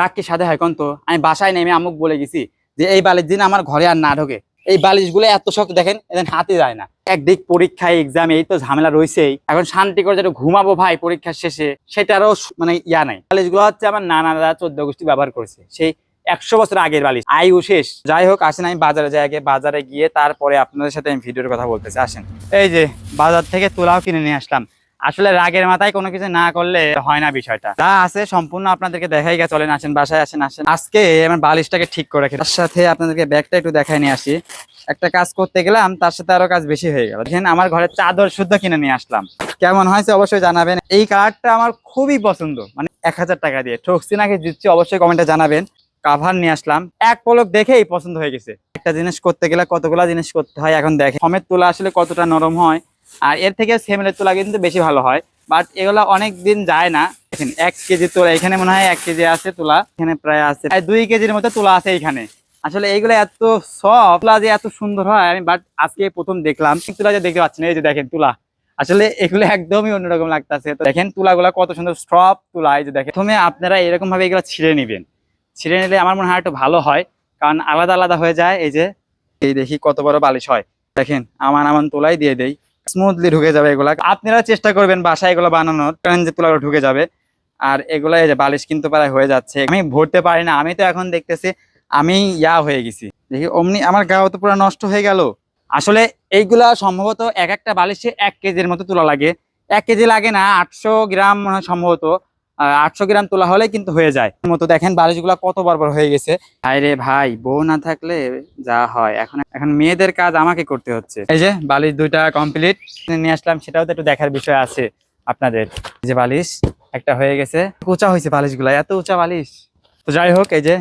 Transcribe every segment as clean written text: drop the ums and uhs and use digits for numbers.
রাগ কি সাথে হয় কোন? তো আমি বাসায় নেমে আম্মুক বলে গেছি যে এই বালিশ দিন আমার ঘরে আর না ঢোকে। এই বালিশগুলো এত শক্ত দেখেন, এদের হাতে যায় না। একদিক পরীক্ষায় এক্সাম, এই তো ঝামেলা রয়েছেই। এখন শান্তি করে যেটা ঘুমাবো ভাই পরীক্ষার শেষে, সেটারও মানে ইয়া নাই। বালিশগুলো হচ্ছে আমার নানারা 14 গোষ্ঠী ব্যবহার করেছে, সেই 100 বছর আগের বালিশ, আয়ু শেষ। যাই হোক, আসেন আমি বাজারে যাই, আগে বাজারে গিয়ে তারপরে আপনাদের সাথে আমি ভিডিওর কথা বলতেছি। আসেন, এই যে বাজার থেকে তুলাও কিনে নিয়ে আসলাম। আসলে রাগের মাথায় কোনো কিছু না করলে হয় না, বিষয়টা যা আছে সম্পূর্ণ আপনাদেরকে দেখাই গেছে। চলেন আসেন বাসায়, আসেন আসেন। আজকে আমার বালিশটাকে ঠিক করে রাখি, তার সাথে আপনাদেরকে ব্যাগটা একটু দেখাই নিয়ে আসি। একটা কাজ করতে গেলাম, তার সাথে আরো কাজ বেশি হয়ে গেল। দেখেন আমার ঘরে চাদর শুদ্ধ কিনে নিয়ে আসলাম। কেমন হয়েছে অবশ্যই জানাবেন। এই কালারটা আমার খুবই পছন্দ, মানে 1000 টাকা দিয়ে ঠকছি নাকি জিতছি অবশ্যই কমেন্টে জানাবেন। কাভার নিয়ে আসলাম, এক পলক দেখেই পছন্দ হয়ে গেছে। একটা জিনিস করতে গেলে কতগুলা জিনিস করতে হয়, এখন দেখেন ফমের তুলা আসলে কতটা নরম হয়, আর এর থেকে সেমেলের তুলা কিন্তু বেশি ভালো হয়। বাট এগুলা অনেক দিন যায় না। দেখেন 1 কেজি তুলা, এখানে মনে হয় 1 কেজি আছে তুলা, এখানে প্রায় আছে 2 কেজির মতো তুলা আছে এখানে। আসলে এইগুলো এত সফট, তুলা যে এত সুন্দর হয় আমি বাট আজকে প্রথম দেখলাম। তুলা যে দেখতে পাচ্ছেন, এই যে দেখেন তুলা, আসলে এগুলো একদমই অন্যরকম লাগতেছে। তো দেখেন তুলাগুলা কত সুন্দর সফট তুলা। এই যে দেখেন, প্রথমে আপনারা এরকম ভাবে এগুলো ছিঁড়ে নিবেন। ছিঁড়ে নিলে আমার মনে হয় একটু ভালো হয়, কারণ আলাদা আলাদা হয়ে যায়। এই যে এই দেখি কত বড় বালিশ হয়। দেখেন আমার তোলাই দিয়ে দেই, স্মুথলি ঢুকে যাবে এগুলা। আপনারা চেষ্টা করবেন বাসায় এগুলো বানানোর, কারণ যে তুলাগুলো ঢুকে যাবে। আর এগুলো এই যে বালিশ কিন্তু প্রায় হয়ে যাচ্ছে, আমি ভরতে পারি না। আমি তো এখন দেখতেছি আমি হয়ে গেছি, দেখি অমনি আমার গাও তো পুরো নষ্ট হয়ে গেল। আসলে এইগুলা সম্ভবত এক একটা বালিশে 1 কেজির মতো তুলা লাগে। 1 কেজি লাগে না, 800 গ্রাম মনে হয় সম্ভবত। 800 গ্রাম তোলা হলে কিন্তু হয়ে যায় মতো। দেখেন বালিশগুলা কত বড় হয়ে গেছে। ভাই রে ভাই, বউ না থাকলে যা হয়। এখন এখন মেয়েদের কাজ আমাকে করতে হচ্ছে। এই যে বালিশ 2টা কমপ্লিট নিয়ে আসলাম, সেটাও তো একটু দেখার বিষয় আছে আপনাদের। এই যে বালিশ একটা হয়ে গেছে, উঁচা হয়েছে বালিশগুলা, এত উঁচা বালিশ। তো যাই হোক, এই যে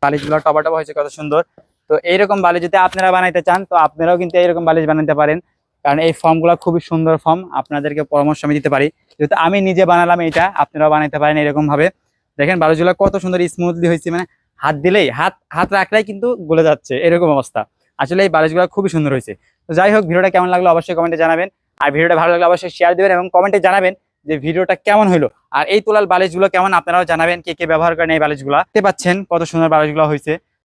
বালিশগুলো টবা টবা হয়েছে কত সুন্দর। তো এইরকম বালিশ যদি আপনারা বানাইতে চান, তো আপনারাও কিন্তু এইরকম বালিশ বানাতে পারেন, কারণ এই ফর্মগুলো খুবই সুন্দর ফর্ম। আপনাদেরকে পরামর্শ আমি দিতে পারি, যেহেতু আমি নিজে বানালাম এইটা, আপনারাও বানাইতে পারেন এরকম ভাবে। দেখেন বালিশগুলো কত সুন্দর স্মুথলি হয়েছে, মানে হাত দিলেই হাত রাখলেই কিন্তু গলে যাচ্ছে, এরকম অবস্থা। আসলে এই বালিশগুলো খুবই সুন্দর হয়েছে। তো যাই হোক, ভিডিওটা কেমন লাগলো অবশ্যই কমেন্টে জানাবেন। আর ভিডিওটা ভালো লাগলে অবশ্যই শেয়ার দিবেন এবং কমেন্টে জানাবেন যে ভিডিওটা কেমন হলো। আর এই তুলার বালিশগুলো কেমন আপনারাও জানাবেন, কে কে ব্যবহার করেন এই বালিশগুলো। দেখতে পাচ্ছেন কত সুন্দর বালিশগুলো হয়েছে।